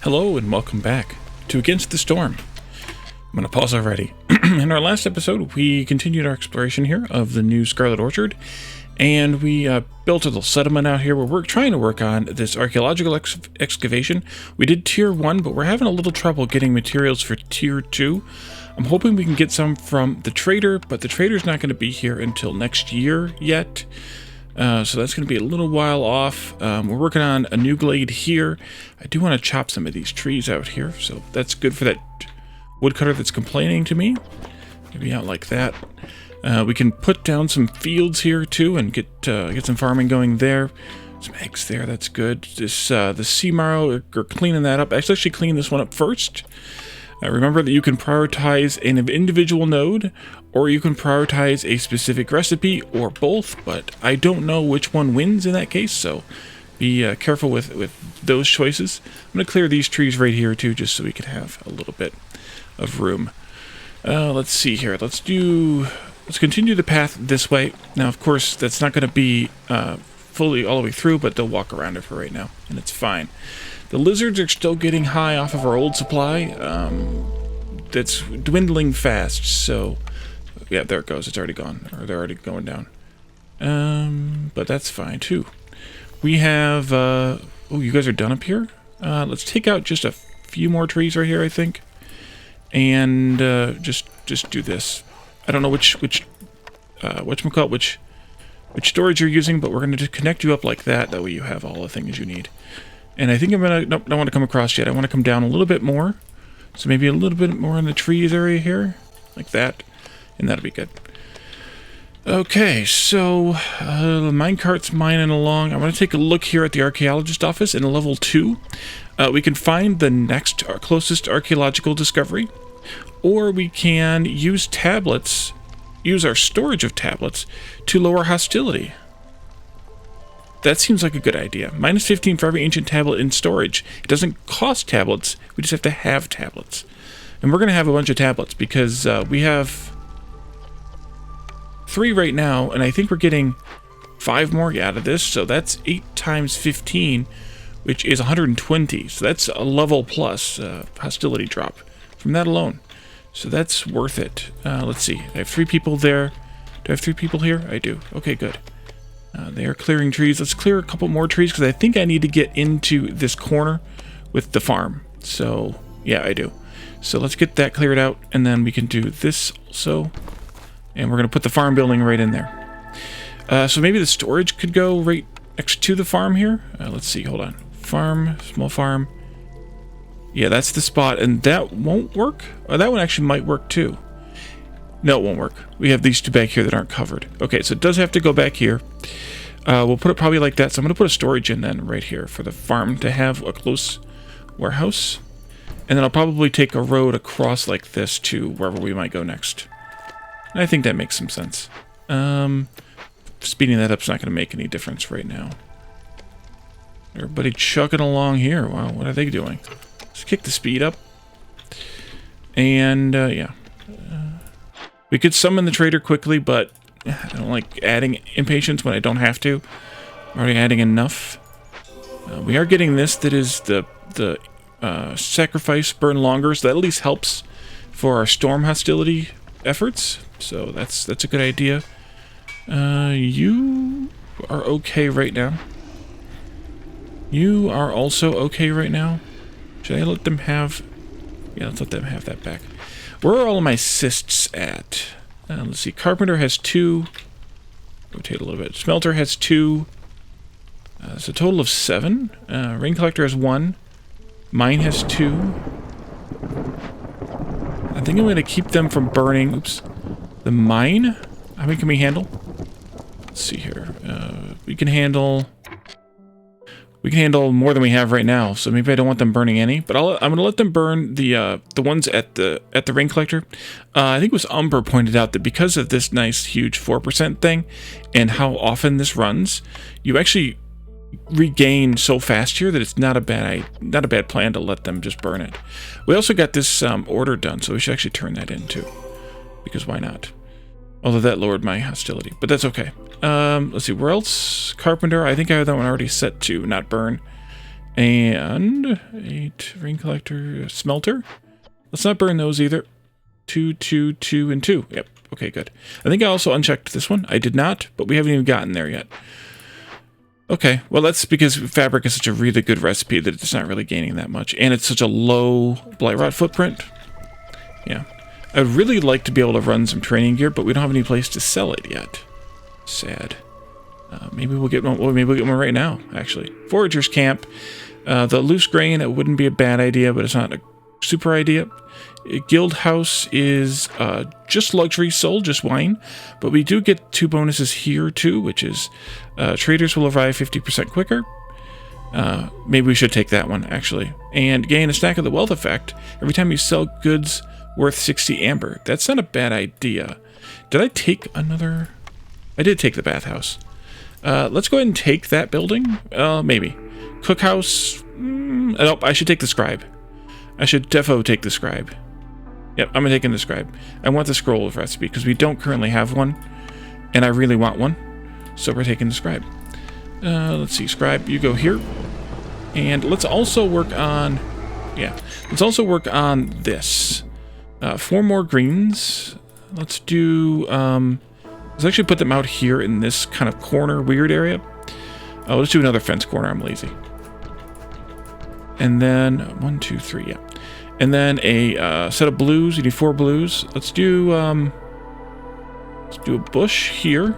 Hello and welcome back to Against the Storm. I'm going to pause already. In our last episode, we continued our exploration here of the new Scarlet Orchard, and we built a little settlement out here where we're trying to work on this archaeological excavation. We did Tier 1, but we're having a little trouble getting materials for Tier 2. I'm hoping we can get some from the trader, but the trader's not going to be here until next year yet. So that's going to be a little while off. We're working on a new glade here. I do want to chop some of these trees out here, so that's good for that woodcutter that's complaining to me. Maybe out like that. We can put down some fields here too and get some farming going there. Some eggs there, that's good. This the sea marrow, we're cleaning that up. Actually clean this one up first. Remember that you can prioritize an individual node, or you can prioritize a specific recipe, or both, but I don't know which one wins in that case, so be careful with those choices. I'm going to clear these trees right here too, just so we can have a little bit of room. Let's see here. Let's continue the path this way. Now, of course, that's not going to be fully all the way through, but they'll walk around it for right now, and it's fine. The lizards are still getting high off of our old supply. That's dwindling fast, so yeah, there it goes. It's already gone, or they're already going down. But that's fine too. We have oh, you guys are done up here. Let's take out just a few more trees right here, I think, and just do this. I don't know which storage you're using, but we're going to connect you up like that. That way you have all the things you need. And I think I'm going to... Nope, don't want to come across yet. I want to come down a little bit more. So maybe a little bit more in the trees area here. Like that. And that'll be good. Okay, so... the minecart's mining along. I want to take a look here at the Archaeologist office in level 2. We can find the next closest archaeological discovery. Or we can use tablets... Use our storage of tablets to lower hostility. That seems like a good idea. Minus 15 for every ancient tablet in storage. It doesn't cost tablets, we just have to have tablets. And we're going to have a bunch of tablets because we have 3 right now, and I think we're getting 5 more out of this, so that's 8 times 15, which is 120. So that's a level plus hostility drop from that alone. So that's worth it. Let's see. I have 3 people there. Do I have 3 people here? I do. Okay, good. They are clearing trees. Let's clear a couple more trees because I think I need to get into this corner with the farm. So, yeah, I do. So let's get that cleared out, and then we can do this also. And we're going to put the farm building right in there. So maybe the storage could go right next to the farm here. Let's see. Hold on. Farm, small farm. Yeah, that's the spot, and that won't work? Oh, that one actually might work too. No, it won't work. We have these 2 back here that aren't covered. Okay, so it does have to go back here. We'll put it probably like that. So I'm going to put a storage in then right here for the farm to have a close warehouse. And then I'll probably take a road across like this to wherever we might go next. And I think that makes some sense. Speeding that up is not going to make any difference right now. Everybody chugging along here. Wow, what are they doing? Let's kick the speed up. And, yeah. We could summon the trader quickly, but I don't like adding impatience when I don't have to. I'm already adding enough. We are getting this that is the sacrifice burn longer, so that at least helps for our storm hostility efforts. So that's a good idea. You are okay right now. You are also okay right now. Should I let them have... Yeah, let's let them have that back. Where are all of my cysts at? Let's see. Carpenter has 2. Rotate a little bit. Smelter has 2. It's a total of 7. Rain Collector has 1. Mine has 2. I think I'm going to keep them from burning. Oops. The mine? How many can we handle? Let's see here. We can handle more than we have right now, so maybe I don't want them burning any. But I'm going to let them burn the ones at the rain collector. I think it was Umber pointed out that because of this nice huge 4% thing and how often this runs, you actually regain so fast here that it's not a bad plan to let them just burn it. We also got this order done, so we should actually turn that in too, because why not? Although that lowered my hostility, but that's okay. Let's see, where else? Carpenter, I think I have that one already set to not burn. And 8 rain collector smelter. Let's not burn those either. 2, 2, 2, and 2. Yep. Okay, good. I think I also unchecked this one. I did not, but we haven't even gotten there yet. Okay, well that's because fabric is such a really good recipe that it's not really gaining that much. And it's such a low blight rot footprint. Yeah. I'd really like to be able to run some training gear, but we don't have any place to sell it yet. Sad. Maybe we'll get one. Well, maybe we'll get one right now, actually. Forager's camp. The loose grain, it wouldn't be a bad idea, but it's not a super idea. Guild house is just luxury soul, just wine. But we do get 2 bonuses here, too, which is traders will arrive 50% quicker. Maybe we should take that one, actually. And gain a stack of the wealth effect every time you sell goods worth 60 amber. That's not a bad idea. Did I take another? I did take the bathhouse. Let's go ahead and take that building. Maybe. Cookhouse. Nope, I should take the scribe. I should defo take the scribe. Yep, I'm taking the scribe. I want the scroll of recipe because we don't currently have one, and I really want one. So we're taking the scribe. Let's see, scribe, you go here. And let's also work on... Yeah, let's also work on this. 4 more greens. Let's do... let's actually put them out here in this kind of corner, weird area. Let's do another fence corner. I'm lazy. And then 1, 2, 3, yeah. And then a set of blues. You need 4 blues. Let's do a bush here.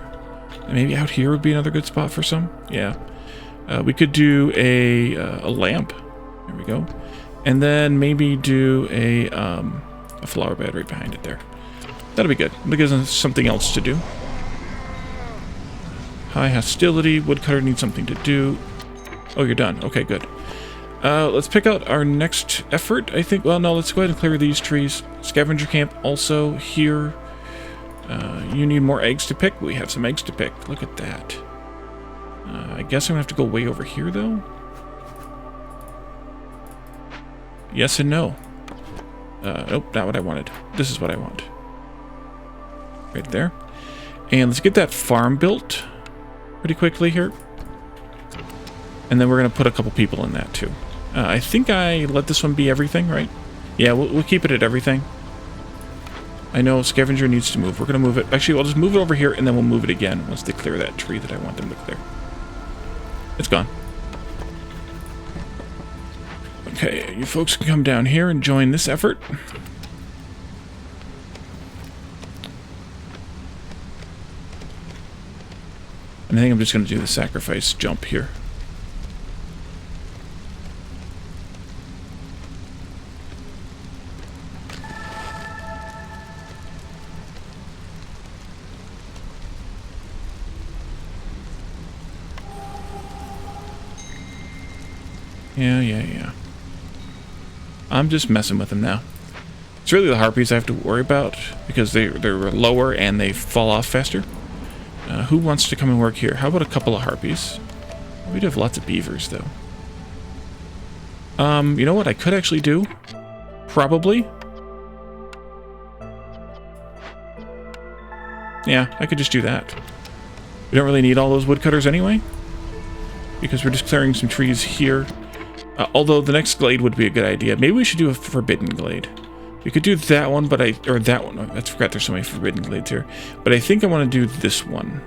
And maybe out here would be another good spot for some. Yeah. We could do a lamp. There we go. And then maybe do a flower bed right behind it there. That'll be good. Because there's something else to do. High hostility. Woodcutter needs something to do. Oh, you're done. Okay, good. Let's pick out our next effort, I think. Well, no, let's go ahead and clear these trees. Scavenger camp also here. You need more eggs to pick. We have some eggs to pick. Look at that. I guess I'm going to have to go way over here, though. Yes and no. Nope, not what I wanted. This is what I want. Right there. And let's get that farm built pretty quickly here. And then we're going to put a couple people in that, too. I think I let this one be everything, right? Yeah, we'll keep it at everything. I know Scavenger needs to move. We're going to move it. Actually, I'll just move it over here, and then we'll move it again once they clear that tree that I want them to clear. It's gone. Okay, you folks can come down here and join this effort. And I think I'm just going to do the sacrifice jump here. Yeah. I'm just messing with them now. It's really the harpies I have to worry about because they're lower and they fall off faster. Who wants to come and work here? How about a couple of harpies? We do have lots of beavers, though. You know what I could actually do? Probably. Yeah, I could just do that. We don't really need all those woodcutters anyway, because we're just clearing some trees here. Although the next glade would be a good idea. Maybe we should do a forbidden glade. We could do that one, but that one. I forgot there's so many forbidden glades here. But I think I want to do this one.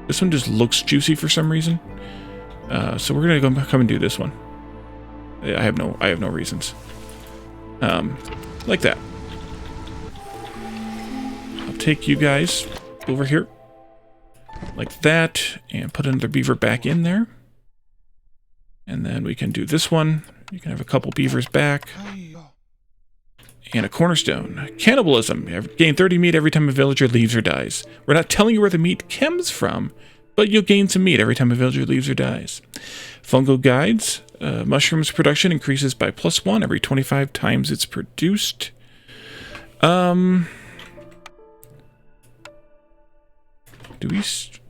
This one just looks juicy for some reason. So we're gonna come and do this one. I have no reasons. Like that. I'll take you guys over here. Like that, and put another beaver back in there. And then we can do this one. You can have a couple beavers back. And a cornerstone. Cannibalism. Gain 30 meat every time a villager leaves or dies. We're not telling you where the meat comes from, but you'll gain some meat every time a villager leaves or dies. Fungal guides. Mushrooms production increases by +1 every 25 times it's produced. Do we...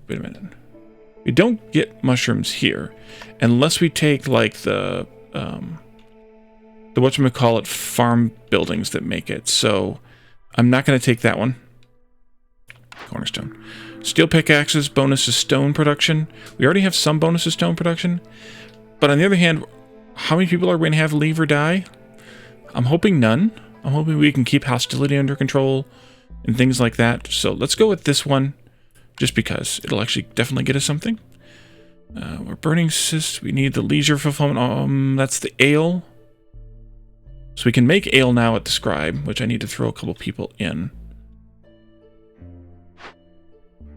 Wait a minute. We don't get mushrooms here unless we take like the whatchamacallit farm buildings that make it. So I'm not going to take that one. Cornerstone. Steel pickaxes, bonus to stone production. We already have some bonus to stone production. But on the other hand, How many people are we going to have leave or die? I'm hoping none. I'm hoping we can keep hostility under control and things like that. So let's go with this one, just because it'll actually definitely get us something. We're burning cysts. We need the leisure fulfillment. That's the ale. So we can make ale now at the scribe, which I need to throw a couple people in.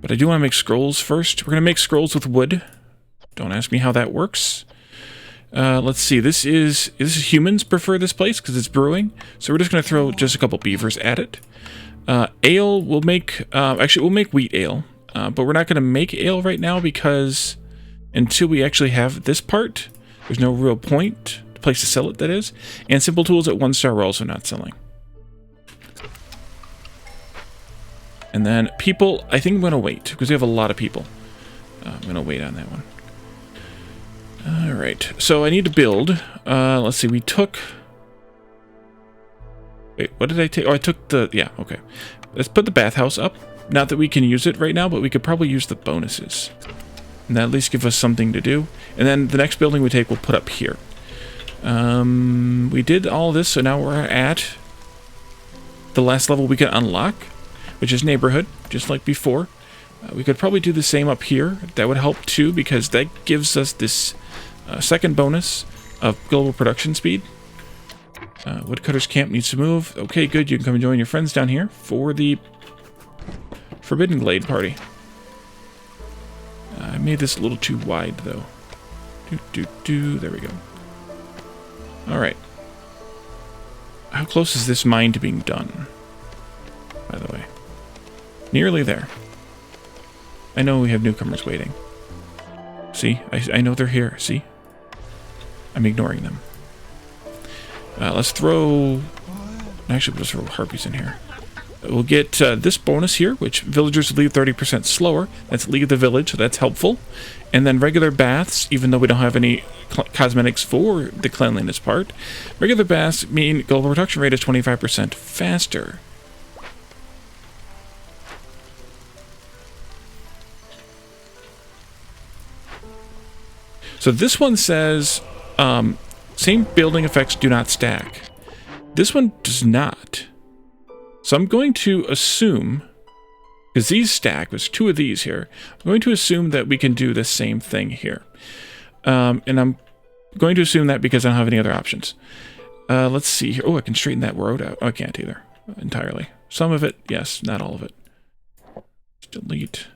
But I do want to make scrolls first. We're going to make scrolls with wood. Don't ask me how that works. Let's see. This is humans prefer this place because it's brewing. So we're just going to throw just a couple beavers at it. Ale we'll make. Actually, we'll make wheat ale. But we're not going to make ale right now because until we actually have this part, there's no real point. Place to sell it, that is. And simple tools at 1 star we're also not selling. And then people, I think I'm going to wait because we have a lot of people. I'm going to wait on that one. Alright, so I need to build. Let's see, we took... Wait, what did I take? Oh, I took the... Yeah, okay. Let's put the bathhouse up. Not that we can use it right now, but we could probably use the bonuses. And that at least give us something to do. And then the next building we take, we'll put up here. We did all this, so now we're at the last level we can unlock, which is neighborhood, just like before. We could probably do the same up here. That would help too, because that gives us this second bonus of global production speed. Woodcutter's camp needs to move. Okay, good. You can come and join your friends down here for the Forbidden Glade party. I made this a little too wide, though. There we go. Alright. How close is this mine to being done? By the way. Nearly there. I know we have newcomers waiting. See? I know they're here. See? I'm ignoring them. Let's throw... Actually, we'll just throw harpies in here. We'll get this bonus here, which villagers leave 30% slower. That's leave the village, so that's helpful. And then regular baths, even though we don't have any cosmetics for the cleanliness part. Regular baths mean global production rate is 25% faster. So this one says, same building effects do not stack. This one does not. So I'm going to assume, because these stack, there's 2 of these here, I'm going to assume that we can do the same thing here. And I'm going to assume that because I don't have any other options. Let's see here. Oh, I can straighten that road out. Oh, I can't either, entirely. Some of it, yes, not all of it. Delete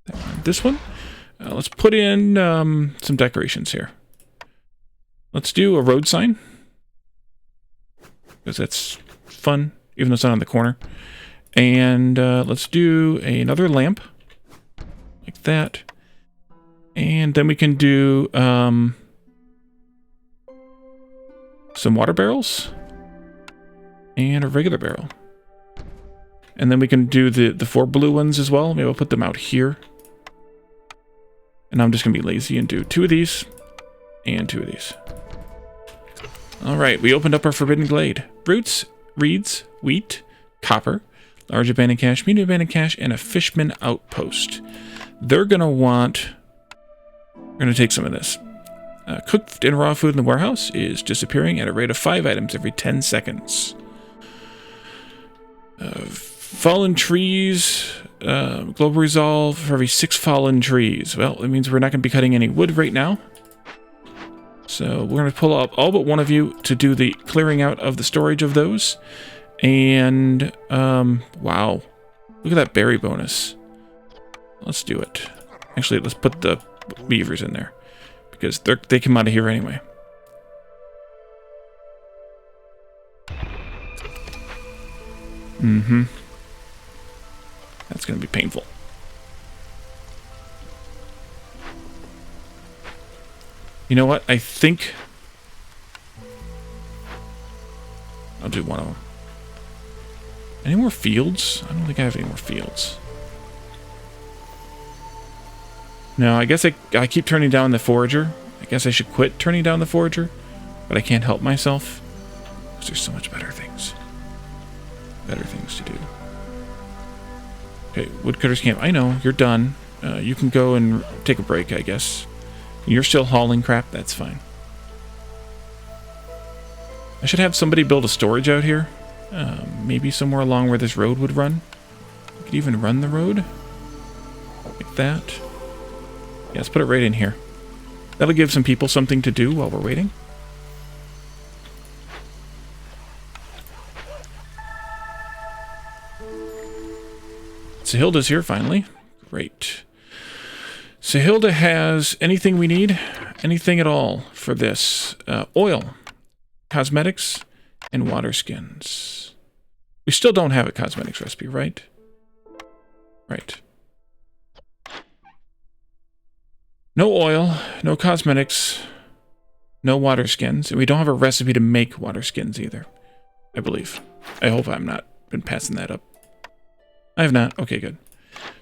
that one. This one. Let's put in some decorations here. Let's do a road sign, because that's fun, even though it's not on the corner. And let's do another lamp, like that. And then we can do some water barrels and a regular barrel. And then we can do the 4 blue ones as well. Maybe I'll put them out here. And I'm just going to be lazy and do 2 of these and 2 of these. Alright, we opened up our Forbidden Glade. Roots, reeds, wheat, copper, large abandoned cache, medium abandoned cache, and a fishman outpost. They're going to want... We're going to take some of this. Cooked and raw food in the warehouse is disappearing at a rate of 5 items every 10 seconds. Fallen trees, global resolve for every 6 fallen trees. Well, it means we're not going to be cutting any wood right now. So we're going to pull up all but one of you to do the clearing out of the storage of those. And, wow. Look at that berry bonus. Let's do it. Actually, let's put the beavers in there, because they come out of here anyway. Mm-hmm. That's going to be painful. You know what? I think I'll do one of them. Any more fields? I don't think I have any more fields. No, I guess I keep turning down the forager. I guess I should quit turning down the forager, but I can't help myself, because there's so much better things. Better things to do. Okay, Woodcutter's camp. I know, you're done. You can go and take a break, I guess. You're still hauling crap? That's fine. I should have somebody build a storage out here. Maybe somewhere along where this road would run. We could even run the road. Like that. Yeah, let's put it right in here. That'll give some people something to do while we're waiting. Sahilda's here finally. Great. Sahilda has anything we need? Anything at all for this? Oil, cosmetics, and water skins. We still don't have a cosmetics recipe, right? Right. No oil, no cosmetics, no water skins, and we don't have a recipe to make water skins either, I believe. I hope I'm not been passing that up. I have not. Okay, good.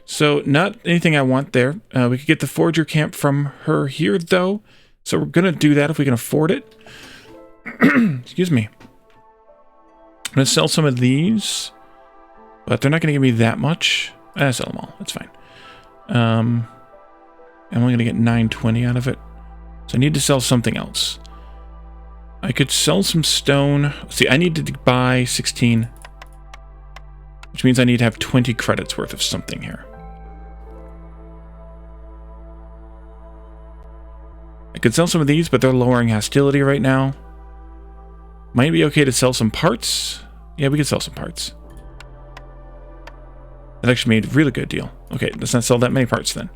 So, not anything I want there. We could get the forager camp from her here, though. So we're going to do that if we can afford it. Excuse me. I'm going to sell some of these. But they're not going to give me that much. I'll sell them all. That's fine. I'm only going to get 920 out of it. So I need to sell something else. I could sell some stone. See, I need to buy 16. Which means I need to have 20 credits worth of something here. I could sell some of these, but they're lowering hostility right now. Might be okay to sell some parts. Yeah, we could sell some parts. That actually made a really good deal. Okay, let's not sell that many parts then.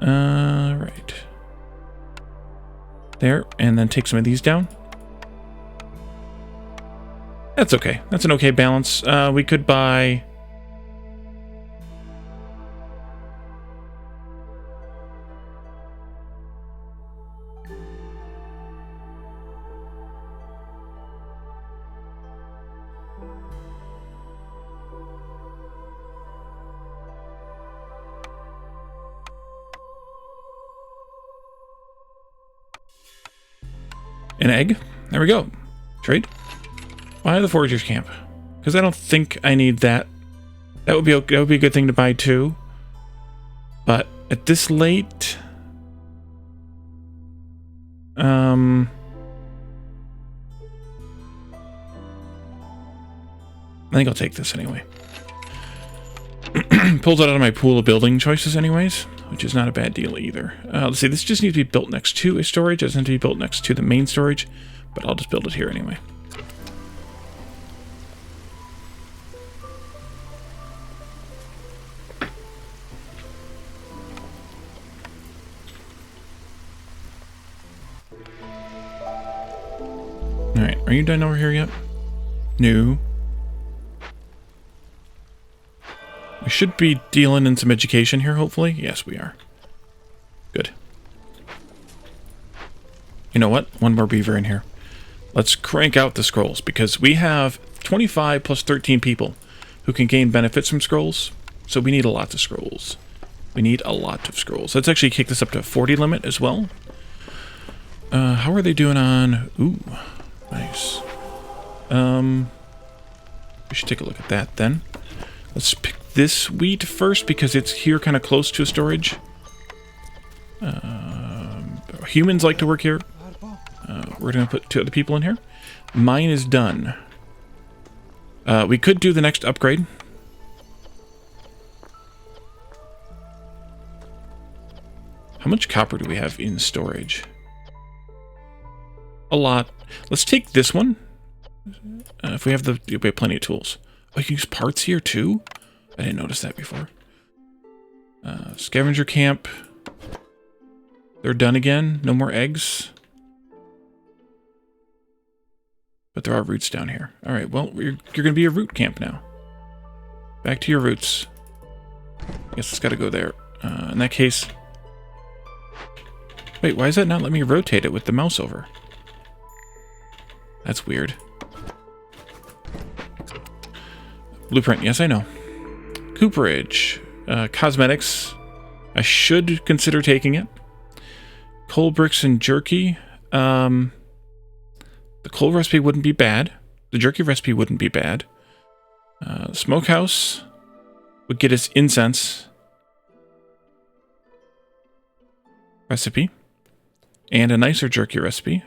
Right. There, and then take some of these down. That's okay. That's an okay balance. We could buy... an egg. There we go. Trade. Buy the forager's camp. Because I don't think I need that. That would be a good thing to buy too. But at this late... I think I'll take this anyway. Pulls it out of my pool of building choices anyways, which is not a bad deal either. Let's see, this just needs to be built next to a storage. It doesn't need to be built next to the main storage, but I'll just build it here anyway. Alright, are you done over here yet? No. We should be dealing in some education here, hopefully. Yes, we are. Good. You know what? One more beaver in here. Let's crank out the scrolls, because we have 25 plus 13 people who can gain benefits from scrolls. So we need a lot of scrolls. We need a lot of scrolls. Let's actually kick this up to a 40 limit as well. How are they doing on... Ooh, nice. We should take a look at that then. Let's pick this wheat first because it's here kind of close to a storage. Humans like to work here. We're going to put 2 other people in here. Mine is done. We could do the next upgrade. How much copper do we have in storage? A lot. Let's take this one. If we have we have plenty of tools. Oh, you can use parts here too? I didn't notice that before. Scavenger camp. They're done again. No more eggs. But there are roots down here. Alright, well, you're going to be a root camp now. Back to your roots. I guess it's got to go there. In that case... Wait, why is that not letting me rotate it with the mouse over? That's weird. Blueprint, yes, I know. Cooperage. Cosmetics. I should consider taking it. Coal bricks and jerky. The coal recipe wouldn't be bad. The jerky recipe wouldn't be bad. Smokehouse would get us incense recipe. And a nicer jerky recipe.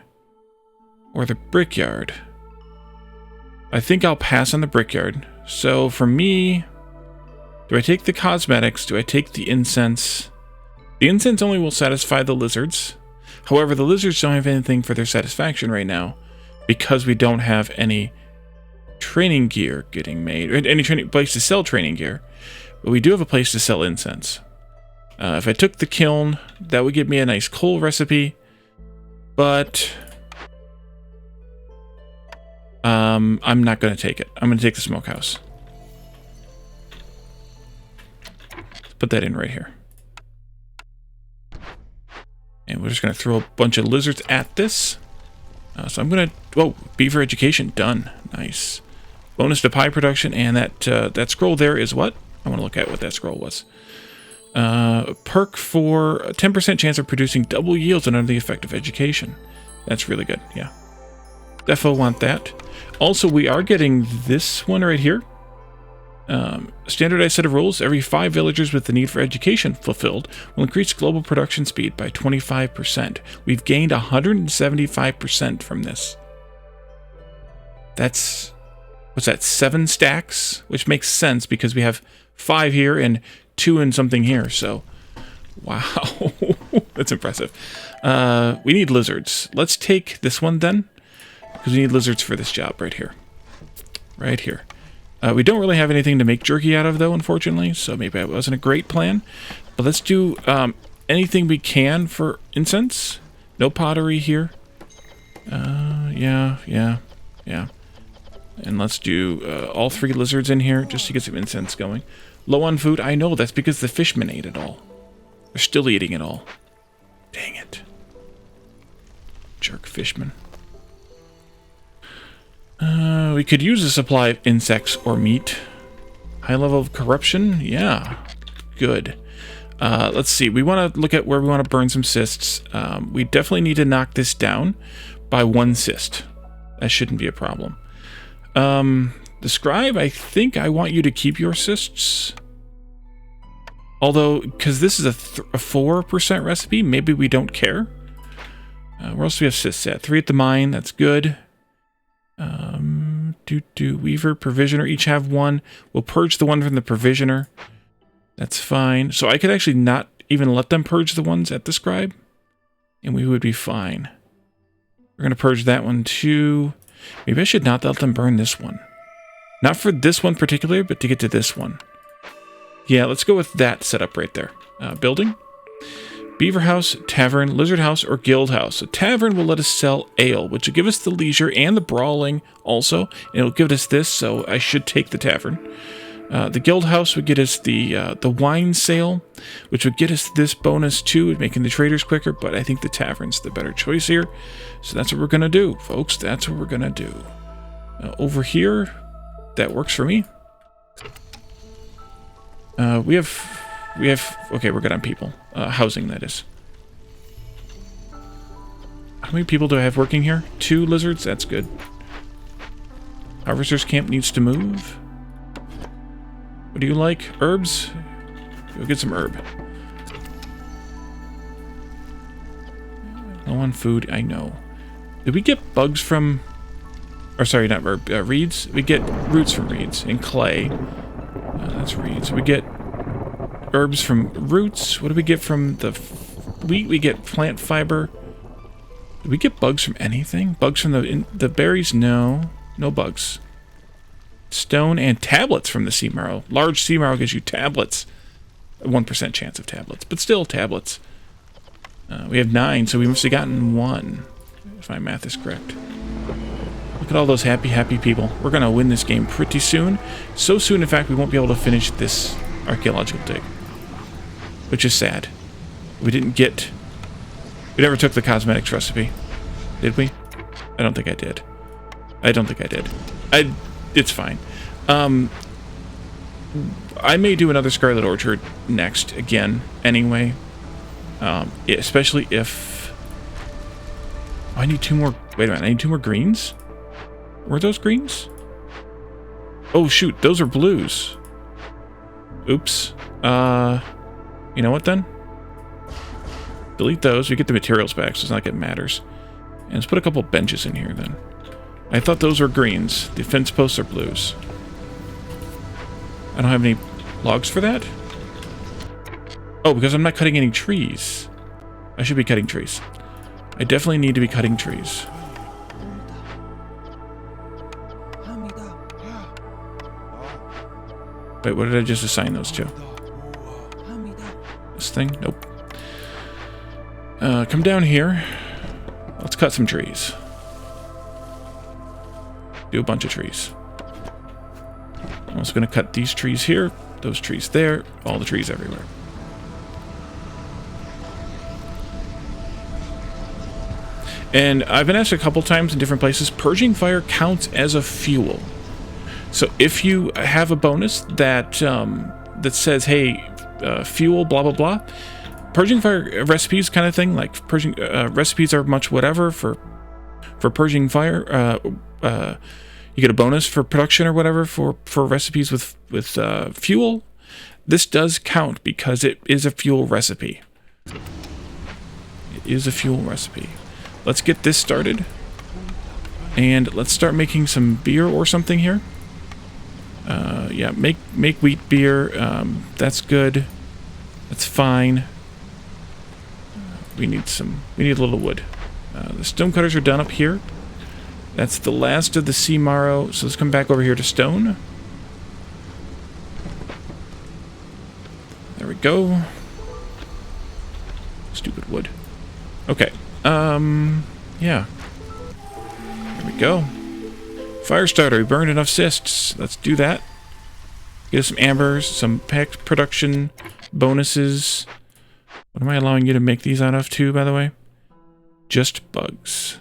Or the brickyard. I think I'll pass on the brickyard. So for me, do I take the cosmetics? Do I take the incense? The incense only will satisfy the lizards. However, the lizards don't have anything for their satisfaction right now because we don't have any training gear getting made, or any place to sell training gear. But we do have a place to sell incense. If I took the kiln, that would give me a nice coal recipe, but I'm not going to take it. I'm going to take the smokehouse. Let's put that in right here. And we're just going to throw a bunch of lizards at this. So I'm going to... Whoa, beaver education, done. Nice. Bonus to pie production, and that scroll there is what? I want to look at what that scroll was. Perk for a 10% chance of producing double yields under the effect of education. That's really good, yeah. Defo want that. Also, we are getting this one right here. Standardized set of rules. Every 5 villagers with the need for education fulfilled will increase global production speed by 25%. We've gained 175% from this. That's, what's that, 7 stacks? Which makes sense because we have 5 here and 2 and something here, so wow. That's impressive. We need lizards. Let's take this one then, because we need lizards for this job right here. Right here. We don't really have anything to make jerky out of, though, unfortunately, so maybe that wasn't a great plan. But let's do anything we can for incense. No pottery here. Yeah. And let's do all 3 lizards in here, just to get some incense going. Low on food, I know, that's because the fishmen ate it all. They're still eating it all. Dang it. Jerk fishmen. We could use a supply of insects or meat. High level of corruption? Yeah. Good. Let's see. We want to look at where we want to burn some cysts. We definitely need to knock this down by 1 cyst. That shouldn't be a problem. The scribe, I think I want you to keep your cysts. Although, because this is a 4% recipe, maybe we don't care. Where else do we have cysts at? 3 at the mine, that's good. Weaver, provisioner, each have 1. We'll purge the one from the provisioner. That's fine. So I could actually not even let them purge the ones at the scribe, and we would be fine. We're going to purge that one too. Maybe I should not let them burn this one. Not for this one particularly, but to get to this one. Yeah, let's go with that setup right there. Building. Beaver house, tavern, lizard house, or guild house. A tavern will let us sell ale, which will give us the leisure and the brawling also. And it'll give us this, so I should take the tavern. The guild house would get us the wine sale, which would get us this bonus too, making the traders quicker, but I think the tavern's the better choice here. So that's what we're going to do, folks. That's what we're going to do. Over here, that works for me. Okay, we're good on people. Housing, that is. How many people do I have working here? 2 lizards? That's good. Harvester's camp needs to move. What do you like? Herbs? We'll get some herb. Low on food, I know. Did we get bugs from... Or sorry, not herb, reeds? We get roots from reeds and clay. That's reeds. We get herbs from roots. What do we get from the wheat? We get plant fiber. Did we get bugs from anything? Bugs from the berries? No. No bugs. Stone and tablets from the sea marrow. Large sea marrow gives you tablets. A 1% chance of tablets, but still tablets. We have 9, so we must have gotten 1, if my math is correct. Look at all those happy people. We're going to win this game pretty soon. So soon, in fact, we won't be able to finish this archaeological dig. Which is sad. We never took the cosmetics recipe. Did we? I don't think I did. It's fine. I may do another Scarlet Orchard next, again, anyway. Especially if... Oh, I need 2 more... Wait a minute, I need 2 more greens? Were those greens? Oh, shoot, those are blues. Oops. You know what, then? Delete those. We get the materials back, so it's not like it matters. And let's put a couple benches in here, then. I thought those were greens. The fence posts are blues. I don't have any logs for that? Oh, because I'm not cutting any trees. I should be cutting trees. I definitely need to be cutting trees. Wait, what did I just assign those to? This thing? Nope. Come down here. Let's cut some trees. Do a bunch of trees. I'm also going to cut these trees here, those trees there, all the trees everywhere. And I've been asked a couple times in different places, purging fire counts as a fuel. So if you have a bonus that that says, hey, fuel, blah, blah, blah, purging fire recipes kind of thing, like purging recipes are much whatever for purging fire. You get a bonus for production or whatever for recipes with fuel. This does count because it is a fuel recipe. It is a fuel recipe. Let's get this started. And let's start making some beer or something here. Yeah, make wheat beer. That's good. That's fine. We need a little wood. The stonecutters are done up here. That's the last of the sea marrow. So let's come back over here to stone. There we go. Stupid wood. Okay. Yeah. There we go. Fire starter. We burned enough cysts. Let's do that. Get us some ambers, some pack production bonuses. What am I allowing you to make these out of too, by the way? Just bugs.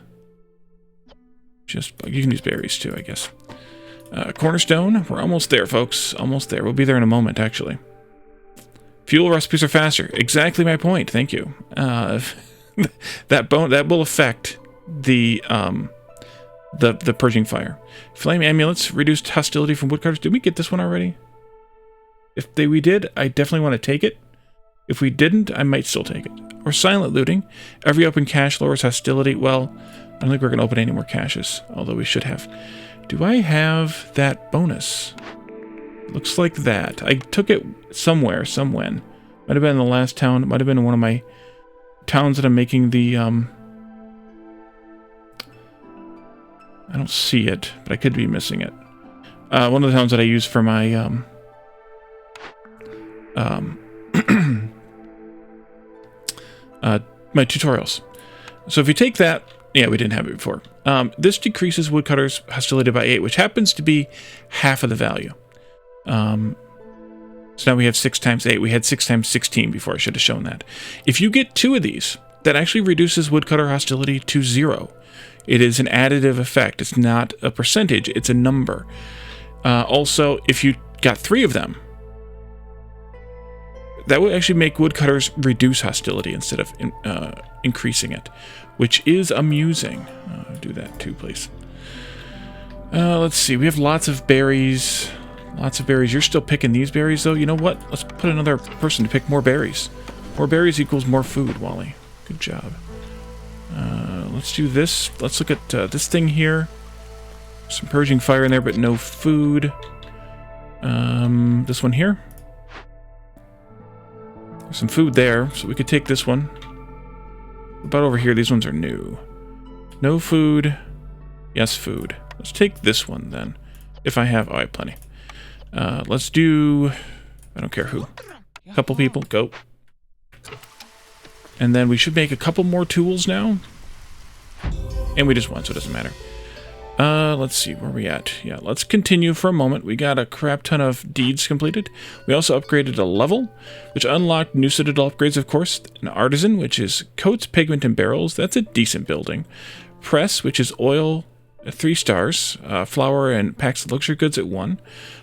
Just bugs. You can use berries too, I guess. Cornerstone. We're almost there, folks. Almost there. We'll be there in a moment, actually. Fuel recipes are faster. Exactly my point. Thank you. That will affect the purging fire. Flame amulets reduced hostility from woodcutters. Did we get this one already? If we did, I definitely want to take it. If we didn't, I might still take it. Or silent looting. Every open cache lowers hostility. Well, I don't think we're going to open any more caches, although we should have. Do I have that bonus? Looks like that. I took it somewhere, somewhen. Might have been in the last town. It might have been in one of my towns that I'm making the, I don't see it, but I could be missing it. One of the towns that I use for my, my tutorials. So if you take that, yeah, we didn't have it before. This decreases woodcutters' hostility by 8, which happens to be half of the value. So now we have 6 times 8. We had 6 times 16 before. I should have shown that. If you get 2 of these, that actually reduces woodcutter hostility to 0. It is an additive effect. It's not a percentage. It's a number. Also, if you got 3 of them, that would actually make woodcutters reduce hostility instead of increasing it, which is amusing. Do that too, please. Let's see. We have lots of berries. Lots of berries. You're still picking these berries, though. You know what? Let's put another person to pick more berries. More berries equals more food, Wally. Good job. Let's do this. Let's look at this thing here. Some purging fire in there, but no food. This one here. There's some food there, so we could take this one. What about over here? These ones are new. No food. Yes, food. Let's take this one, then. If I have... Oh, I have plenty. Let's do... I don't care who. A couple people. Go. And then we should make a couple more tools now. And we just won, so it doesn't matter. Let's see, where are we at? Yeah, let's continue for a moment. We got a crap ton of deeds completed. We also upgraded a level, which unlocked new citadel upgrades, of course. An artisan, which is coats, pigment, and barrels. That's a decent building. Press, which is oil, 3 stars. Flour and packs of luxury goods at 1.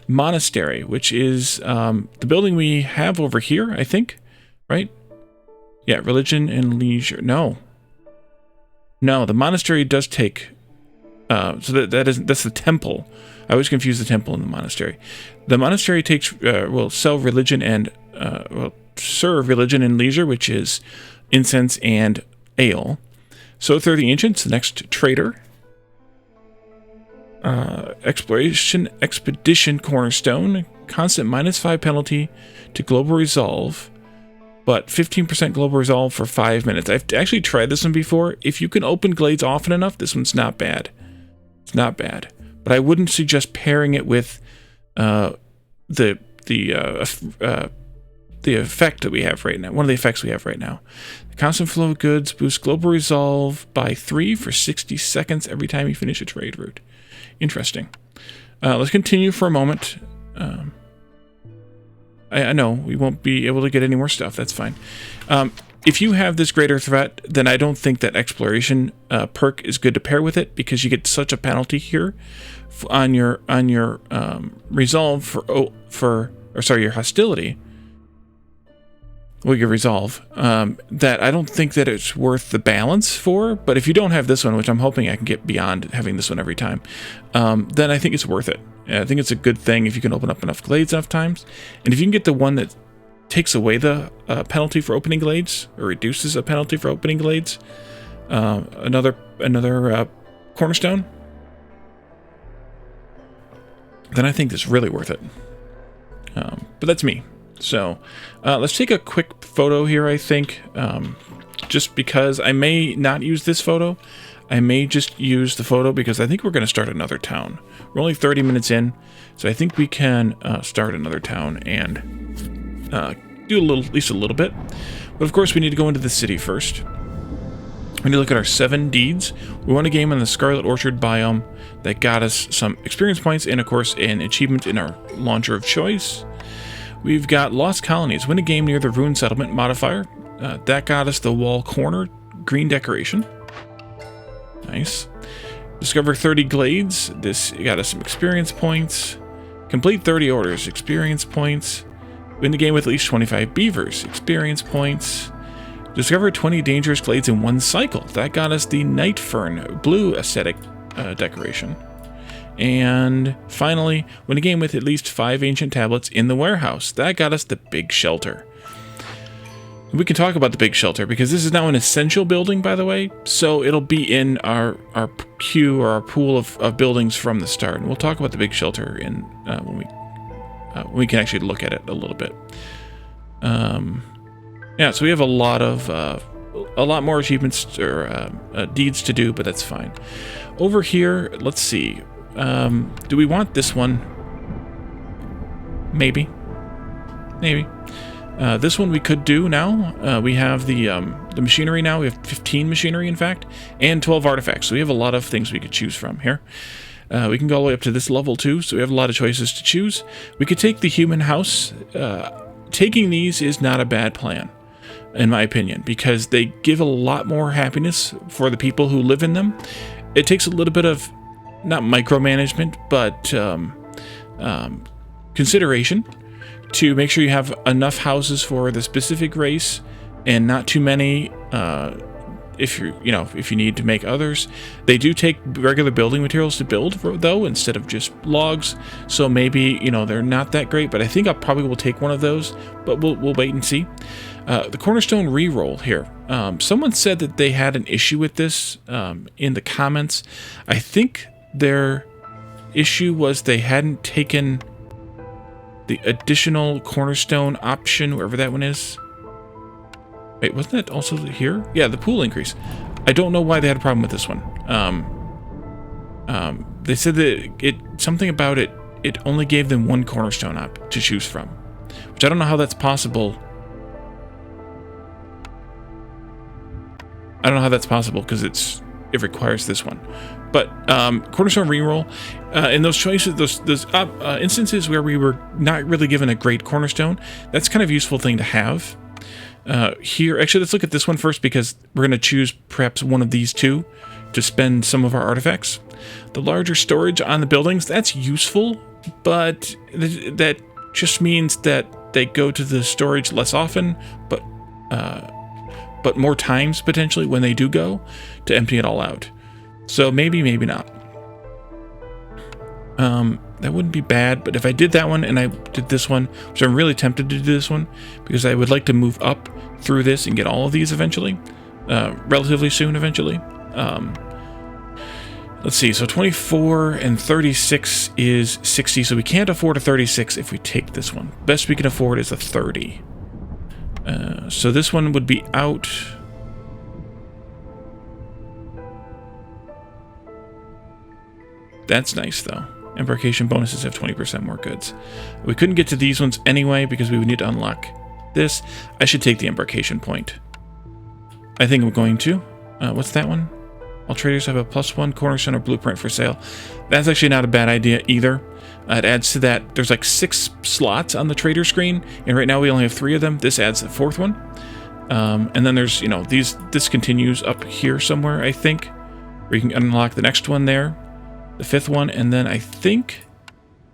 Monastery, which is the building we have over here, I think. Right? Yeah, religion and leisure. No, the monastery does take... so that's the temple. I always confuse the temple and the monastery. The monastery takes will sell religion and will serve religion and leisure, which is incense and ale. So they're the ancients, the next trader. Exploration Expedition Cornerstone. Constant -5 penalty to global resolve, but 15% global resolve for 5 minutes. I've actually tried this one before. If you can open glades often enough, this one's not bad. It's not bad. But I wouldn't suggest pairing it with the effect that we have right now. One of the effects we have right now. The constant flow of goods boosts global resolve by 3 for 60 seconds every time you finish a trade route. Interesting. Let's continue for a moment. I know we won't be able to get any more stuff. That's fine. If you have this greater threat, then I don't think that exploration perk is good to pair with it, because you get such a penalty here on your resolve your hostility. Well, your resolve, that I don't think that it's worth the balance for. But if you don't have this one, which I'm hoping I can get beyond having this one every time, then I think it's worth it. I think it's a good thing if you can open up enough glades enough times. And if you can get the one that takes away the penalty for opening glades, or reduces a penalty for opening glades, another cornerstone, then I think it's really worth it. But that's me. So let's take a quick photo here, I think, just because I may not use this photo. I may just use the photo because I think we're going to start another town. We're only 30 minutes in, so I think we can start another town and do at least a little bit. But of course, we need to go into the city first. We need to look at our 7 deeds. We won a game on the Scarlet Orchard biome that got us some experience points and, of course, an achievement in our launcher of choice. We've got Lost Colonies. Win a game near the Ruined Settlement modifier. That got us the wall corner green decoration. Nice. Discover 30 glades. This got us some experience points. Complete 30 orders. Experience points. Win the game with at least 25 beavers. Experience points. Discover 20 dangerous glades in one cycle. That got us the Night Fern blue aesthetic decoration. And finally, win a game with at least 5 ancient tablets in the warehouse. That got us the big shelter. We can talk about the big shelter because this is now an essential building, by the way. So it'll be in our queue, or our pool of buildings from the start. And we'll talk about the big shelter in when we can actually look at it a little bit. Yeah, so we have a lot more achievements or deeds to do, but that's fine. Over here, let's see. Do we want this one? Maybe. This one we could do now. We have the machinery now. We have 15 machinery, in fact, and 12 artifacts. So we have a lot of things we could choose from here. We can go all the way up to this level too, so we have a lot of choices to choose. We could take the human house. Taking these is not a bad plan, in my opinion, because they give a lot more happiness for the people who live in them. It takes a little bit of, not micromanagement, but consideration to make sure you have enough houses for the specific race and not too many if you need to make others. They do take regular building materials to build, though, instead of just logs. So maybe, they're not that great, but I think I probably will take one of those, but we'll wait and see. The Cornerstone reroll here. Someone said that they had an issue with this in the comments. I think their issue was they hadn't taken the additional Cornerstone option, wherever that one is. Wait, wasn't that also here? Yeah, the pool increase. I don't know why they had a problem with this one. They said that something about it only gave them one Cornerstone up to choose from, which I don't know how that's possible. I don't know how that's possible because it requires this one. But Cornerstone reroll, in those choices, those instances where we were not really given a great Cornerstone, that's kind of a useful thing to have. Here, actually, let's look at this one first because we're going to choose perhaps one of these two to spend some of our artifacts. The larger storage on the buildings, that's useful, but that just means that they go to the storage less often, but more times potentially when they do go to empty it all out. So maybe not. That wouldn't be bad, but if I did that one and I did this one, which I'm really tempted to do this one, because I would like to move up through this and get all of these eventually, relatively soon eventually. Let's see, so 24 and 36 is 60, so we can't afford a 36 if we take this one. Best we can afford is a 30. So this one would be out. That's nice, though. Embarkation bonuses have 20% more goods. We couldn't get to these ones anyway because we would need to unlock this. I should take the embarkation point. I think I'm going to. What's that one? All traders have a +1 cornerstone or blueprint for sale. That's actually not a bad idea either. It adds to that. There's like 6 slots on the trader screen, and right now we only have 3 of them. This adds the 4th one. And then there's, this continues up here somewhere, I think, where you can unlock the next one there, the 5th one, and then I think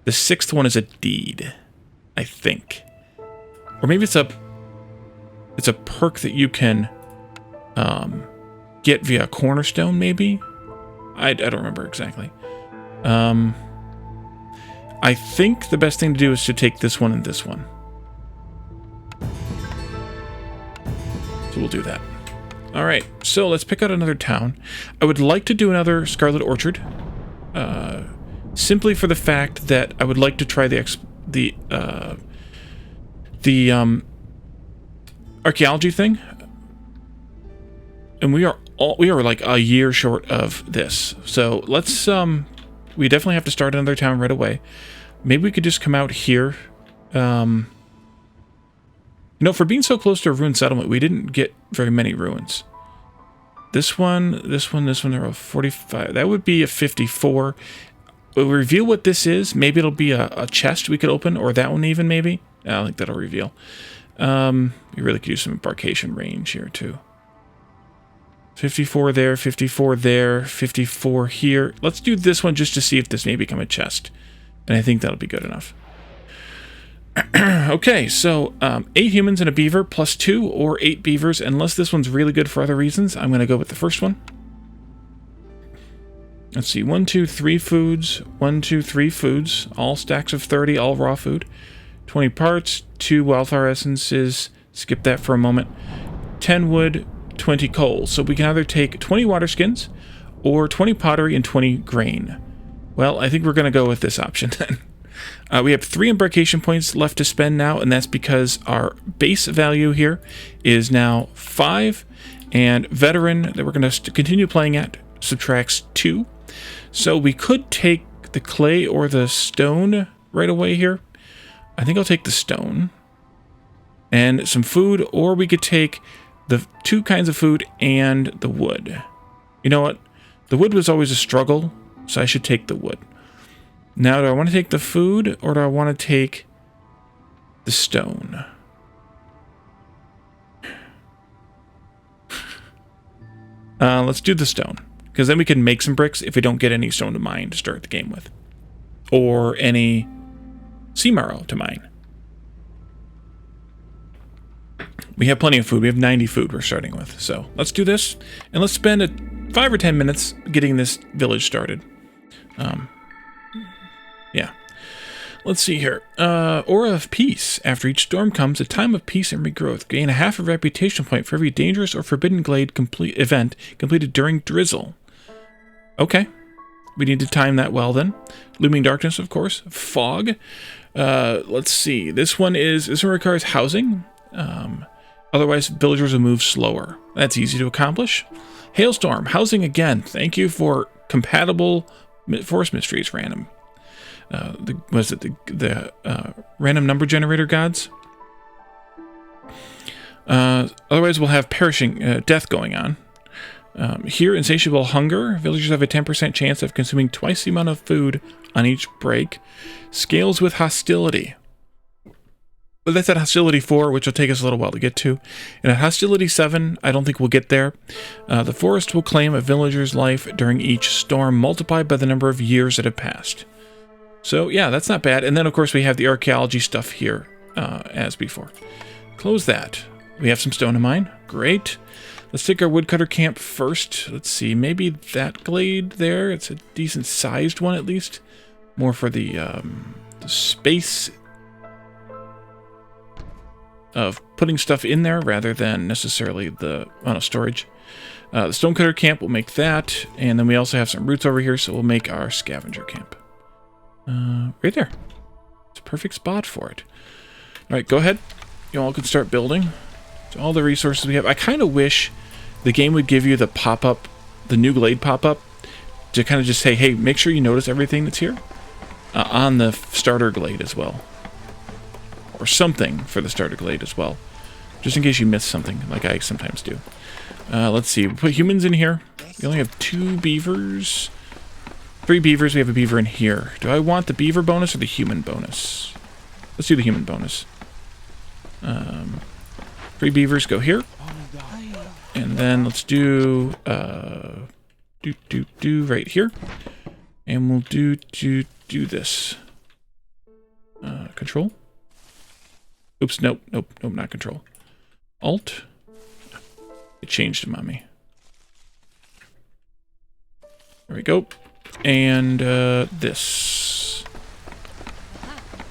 the 6th one is a deed, I think. Or maybe it's a perk that you can get via Cornerstone, maybe? I don't remember exactly. I think the best thing to do is to take this one and this one. So we'll do that. Alright, so let's pick out another town. I would like to do another Scarlet Orchard. Simply for the fact that I would like to try the archaeology thing. And we are like a year short of this. So let's we definitely have to start another town right away. Maybe we could just come out here. For being so close to a ruined settlement, we didn't get very many ruins. This one, they're all 45. That would be a 54. We'll reveal what this is. Maybe it'll be a chest we could open, or that one even, maybe. I don't think that'll reveal. You really could use some embarkation range here, too. 54 there, 54 there, 54 here. Let's do this one just to see if this may become a chest. And I think that'll be good enough. Okay, so 8 humans and a beaver +2 or 8 beavers. Unless this one's really good for other reasons, I'm going to go with the first one. Let's see, 1, 2, 3 foods, 1, 2, 3 foods, all stacks of 30, all raw food. 20 parts, 2 wildfire essences, skip that for a moment. 10 wood, 20 coal. So we can either take 20 water skins or 20 pottery and 20 grain. Well, I think we're going to go with this option then. We have 3 embarkation points left to spend now, and that's because our base value here is now 5, and veteran that we're going to continue playing at subtracts 2. So we could take the clay or the stone right away here. I think I'll take the stone and some food, or we could take the 2 kinds of food and the wood. You know what? The wood was always a struggle, so I should take the wood. Now, do I want to take the food, or do I want to take the stone? Let's do the stone, because then we can make some bricks if we don't get any stone to mine to start the game with. Or any sea marrow to mine. We have plenty of food. We have 90 food we're starting with. So let's do this, and let's spend 5 or 10 minutes getting this village started. Yeah. Let's see here. Aura of Peace. After each storm comes a time of peace and regrowth. Gain a half a reputation point for every dangerous or forbidden glade event completed during drizzle. Okay. We need to time that well then. Looming darkness, of course. Fog. Let's see. This one requires housing. Otherwise, villagers will move slower. That's easy to accomplish. Hailstorm. Housing again. Thank you for compatible forest mysteries random. The random number generator gods? Otherwise, we'll have perishing death going on. Here, insatiable hunger. Villagers have a 10% chance of consuming twice the amount of food on each break. Scales with hostility. But that's at hostility 4, which will take us a little while to get to. And at hostility 7, I don't think we'll get there. The forest will claim a villager's life during each storm, multiplied by the number of years that have passed. So, yeah, that's not bad. And then, of course, we have the archaeology stuff here, as before. Close that. We have some stone to mine. Great. Let's take our woodcutter camp first. Let's see, maybe that glade there. It's a decent-sized one, at least. More for the space of putting stuff in there rather than necessarily the storage. The stonecutter camp, we'll make that. And then we also have some roots over here, so we'll make our scavenger camp. Right there. It's a perfect spot for it. All right, go ahead. You all can start building. So all the resources we have. I kind of wish the game would give you the pop-up, the new glade pop-up, to kind of just say, hey, make sure you notice everything that's here on the starter glade as well. Or something for the starter glade as well. Just in case you miss something, like I sometimes do. Let's see. We'll put humans in here. We only have 2 beavers. 3 beavers. We have a beaver in here. Do I want the beaver bonus or the human bonus? Let's do the human bonus. 3 beavers go here. And then let's do right here. And we'll do this. Control. Oops, nope, not control. Alt. It changed them on me. There we go. And this.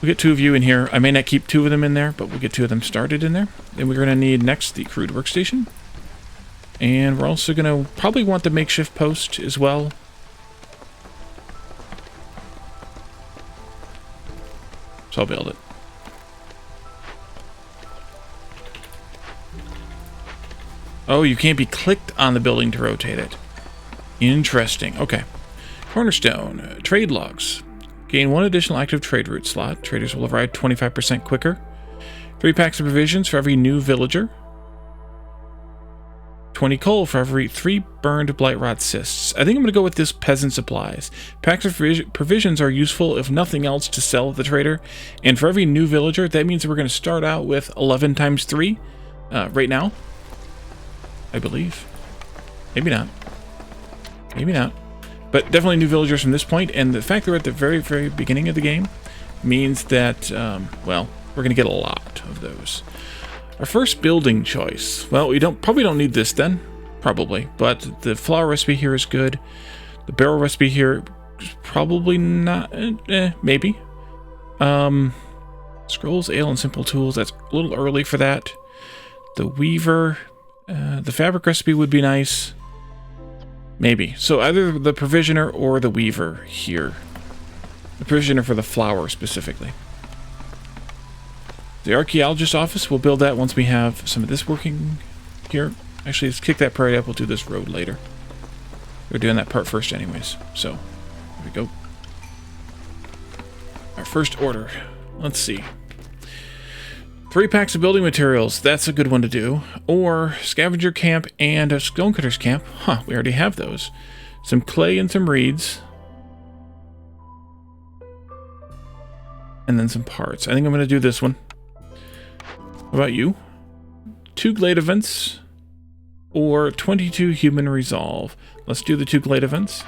We'll get 2 of you in here. I may not keep 2 of them in there, but we'll get 2 of them started in there. Then we're going to need next the crude workstation. And we're also going to probably want the makeshift post as well. So I'll build it. Oh, you can't be clicked on the building to rotate it. Interesting. Okay. Cornerstone. Trade logs. Gain 1 additional active trade route slot. Traders will arrive 25% quicker. 3 packs of provisions for every new villager. 20 coal for every 3 burned blight rot cysts. I think I'm going to go with this peasant supplies. Packs of provisions are useful, if nothing else, to sell at the trader. And for every new villager, that means we're going to start out with 11 times 3 right now. I believe. Maybe not. Maybe not. But definitely new villagers from this point. And the fact that we're at the very, very beginning of the game means that, well, we're going to get a lot of those. Our first building choice. Well, we probably don't need this then. Probably. But the flour recipe here is good. The barrel recipe here is probably not. Maybe. Scrolls, ale, and simple tools. That's a little early for that. The weaver. The fabric recipe would be nice. Maybe. So either the provisioner or the weaver here. The provisioner for the flour specifically. The archaeologist office, we'll build that once we have some of this working here. Actually, let's kick that priority up. We'll do this road later. We're doing that part first anyways. So, there we go. Our first order. Let's see. 3 packs of building materials. That's a good one to do. Or scavenger camp and a stonecutter's camp. Huh, we already have those. Some clay and some reeds. And then some parts. I think I'm going to do this one. What about you? 2 glade events or 22 human resolve. Let's do the 2 glade events.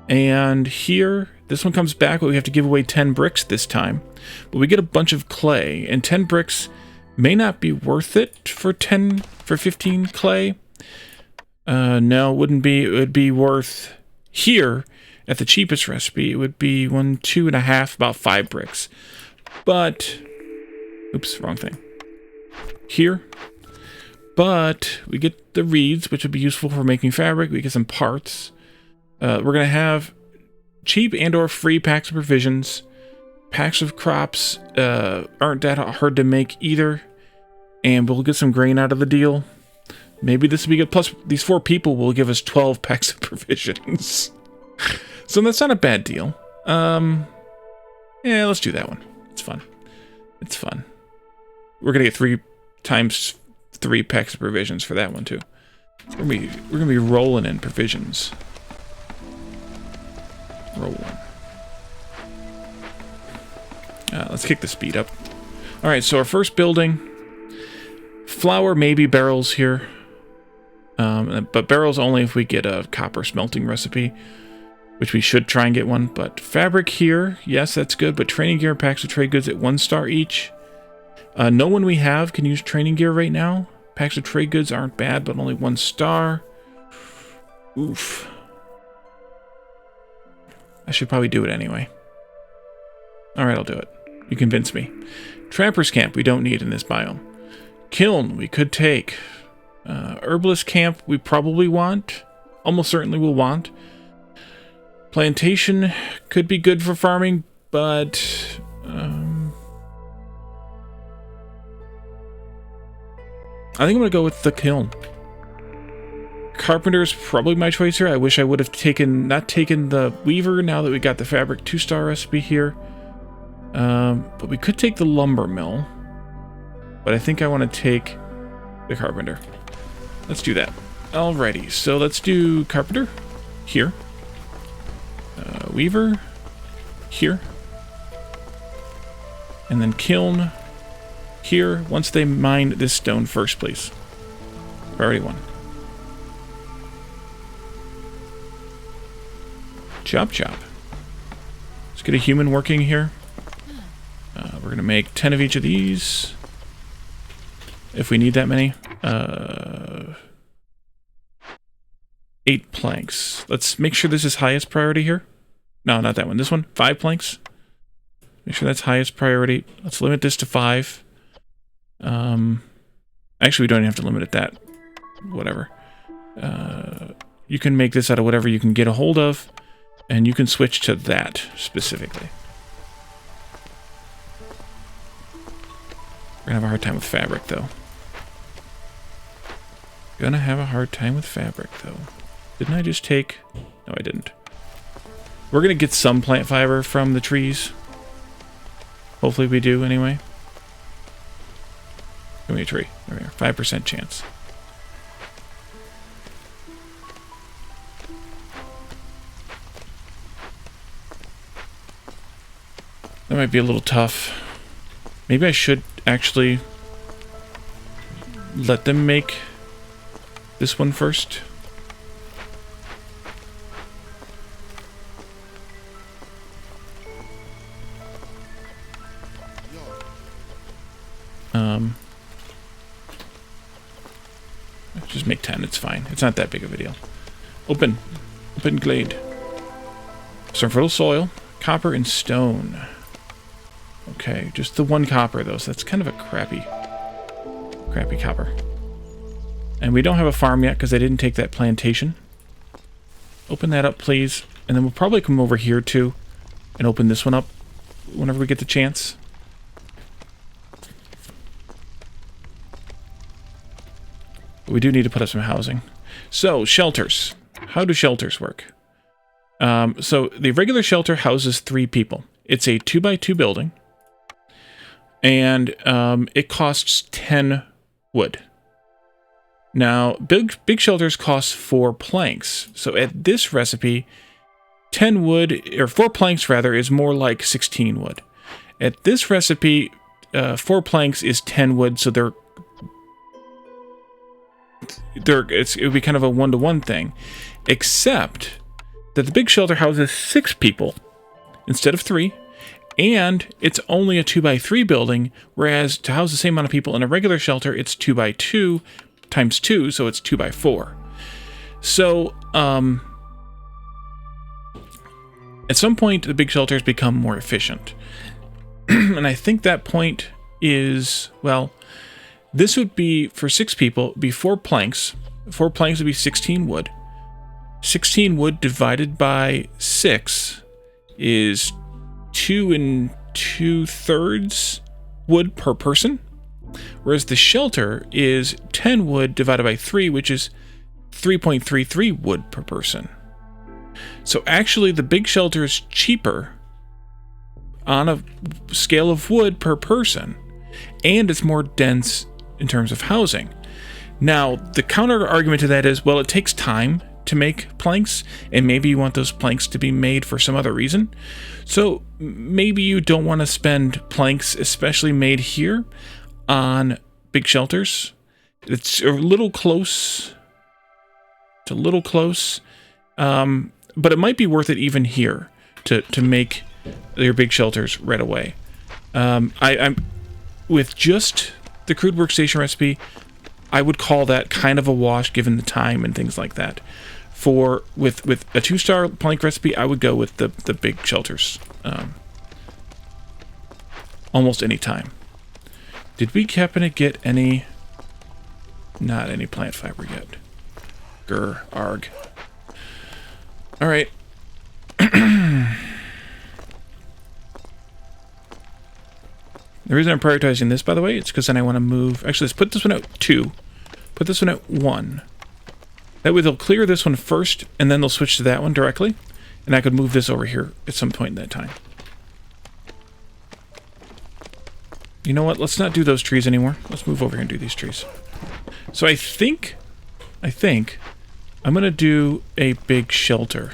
And here, this one comes back, but we have to give away 10 bricks this time. But we get a bunch of clay, and 10 bricks may not be worth it for 15 clay. No, it wouldn't be. It would be worth here at the cheapest recipe. It would be 1, 2.5, about 5 bricks. But, oops, wrong thing. Here, but we get the reeds, which would be useful for making fabric. We get some parts. We're going to have cheap and or free packs of provisions. Packs of crops aren't that hard to make either. And we'll get some grain out of the deal. Maybe this will be good. Plus, these 4 people will give us 12 packs of provisions. So that's not a bad deal. Yeah, let's do that one. It's fun. It's fun. We're going to get 3 times 3 packs of provisions for that one too. We're gonna be rolling in provisions. Rolling. Let's kick the speed up. All right, so our first building, flour, maybe barrels here, but barrels only if we get a copper smelting recipe, which we should try and get one. But fabric here, yes, that's good. But training gear and packs of trade goods at 1 star each. No one we have can use training gear right now. Packs of trade goods aren't bad, but only 1 star. Oof. I should probably do it anyway. Alright, I'll do it. You convinced me. Trapper's camp we don't need in this biome. Kiln we could take. Herbalist camp we probably want. Almost certainly will want. Plantation could be good for farming, but I think I'm going to go with the kiln. Carpenter's probably my choice here. I wish I would have not taken the weaver now that we got the fabric 2-star recipe here. But we could take the lumber mill. But I think I want to take the carpenter. Let's do that. Alrighty, so let's do carpenter here. Weaver here. And then kiln here once they mine this stone first, please. Priority 1. Chop chop. Let's get a human working here. We're going to make 10 of each of these. If we need that many. 8 planks. Let's make sure this is highest priority here. No, not that one. This one. 5 planks. Make sure that's highest priority. Let's limit this to 5. Actually, we don't have to limit it that. Whatever. You can make this out of whatever you can get a hold of. And you can switch to that specifically. We're gonna have a hard time with fabric, though. Gonna have a hard time with fabric, though. Didn't I just take... No, I didn't. We're gonna get some plant fiber from the trees. Hopefully we do, anyway. Give me a tree. There we are. 5% chance. That might be a little tough. Maybe I should actually let them make this one first. Just make 10, it's fine. It's not that big of a deal. Open glade. Some fertile soil, copper and stone. Okay, just the 1 copper though, so that's kind of a crappy copper. And we don't have a farm yet because I didn't take that plantation. Open that up, please. And then we'll probably come over here too and open this one up whenever we get the chance. But we do need to put up some housing. So, shelters. How do shelters work? So, the regular shelter houses 3 people. It's a 2x2 building. And it costs 10 wood. Now, big shelters cost 4 planks. So at this recipe, 10 wood, or 4 planks rather, is more like 16 wood. At this recipe, 4 planks is 10 wood, so it would be kind of a 1-to-1 thing. Except that the big shelter houses 6 people instead of 3. And it's only a 2x3 building, whereas to house the same amount of people in a regular shelter, it's 2x2 times 2, so it's 2x4. So, at some point, the big shelters become more efficient. And I think that point is, well, this would be, for 6 people, be 4 planks. 4 planks would be 16 wood. 16 wood divided by 6 is 2 2/3 wood per person, whereas the shelter is 10 wood divided by 3, which is 3.33 wood per person. So actually the big shelter is cheaper on a scale of wood per person, and it's more dense in terms of housing. Now, the counter argument to that is, well, it takes time to make planks, and maybe you want those planks to be made for some other reason. So maybe you don't want to spend planks, especially made here, on big shelters. It's a little close. It's a little close. But it might be worth it even here to make your big shelters right away. I'm with just the crude workstation recipe, I would call that kind of a wash given the time and things like that. With a 2-star plank recipe, I would go with the big shelters. Almost any time. Did we happen to get any Not any plant fiber yet. Grr, arg. Alright. The reason I'm prioritizing this, by the way, it's because then I want to move... Actually, let's put this one at 2. Put this one at 1. That way they'll clear this one first, and then they'll switch to that one directly. And I could move this over here at some point in that time. You know what? Let's not do those trees anymore. Let's move over here and do these trees. So I think I'm going to do a big shelter.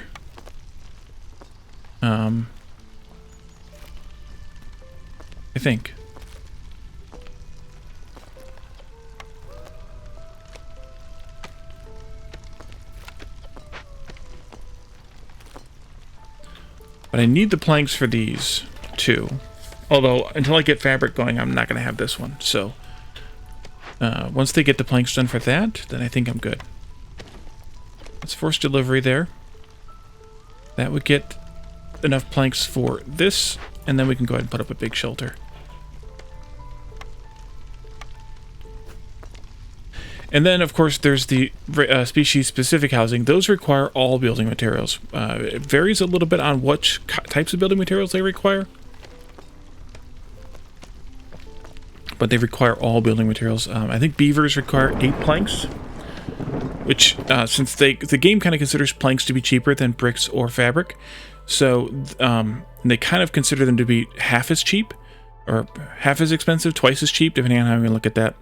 I think. But I need the planks for these, too. Although, until I get fabric going, I'm not going to have this one. So, once they get the planks done for that, then I think I'm good. Let's force delivery there. That would get enough planks for this, and then we can go ahead and put up a big shelter. And then, of course, there's the species-specific housing. Those require all building materials. It varies a little bit on what types of building materials they require. But they require all building materials. I think beavers require 8 planks. Which, since the game kind of considers planks to be cheaper than bricks or fabric. So, they kind of consider them to be half as cheap. Or half as expensive, twice as cheap, depending on how you look at that.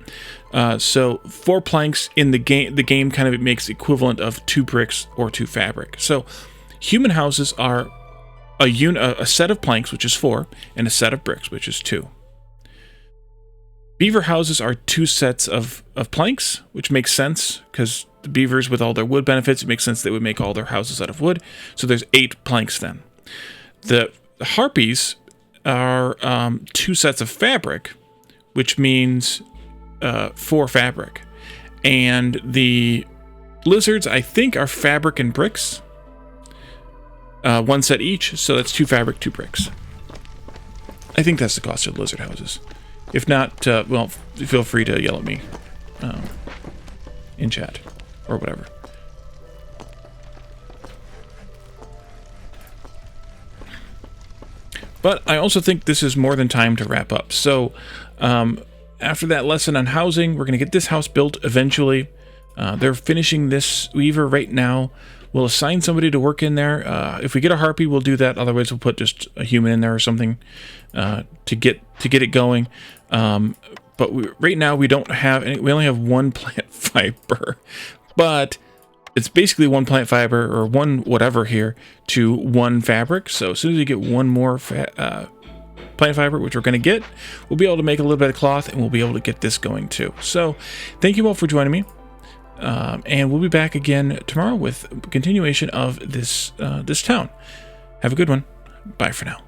So 4 planks in the game kind of makes equivalent of 2 bricks or 2 fabric. So human houses are a set of planks, which is 4, and a set of bricks, which is 2. Beaver houses are 2 sets of planks, which makes sense, because the beavers, with all their wood benefits, it makes sense they would make all their houses out of wood. So there's 8 planks then. The harpies are 2 sets of fabric, which means 4 fabric. And the lizards, I think, are fabric and bricks. 1 set each, so that's 2 fabric, 2 bricks. I think that's the cost of lizard houses. If not, well, feel free to yell at me in chat or whatever. But I also think this is more than time to wrap up. So after that lesson on housing, we're going to get this house built eventually. They're finishing this weaver right now. We'll assign somebody to work in there. If we get a harpy, we'll do that. Otherwise, we'll put just a human in there or something to get it going. But right now, we don't have any. We only have 1 plant fiber. But it's basically 1 plant fiber or 1 whatever here to 1 fabric. So as soon as we get 1 more plant fiber, which we're going to get, we'll be able to make a little bit of cloth, and we'll be able to get this going too. So thank you all for joining me. And we'll be back again tomorrow with a continuation of this town. Have a good one. Bye for now.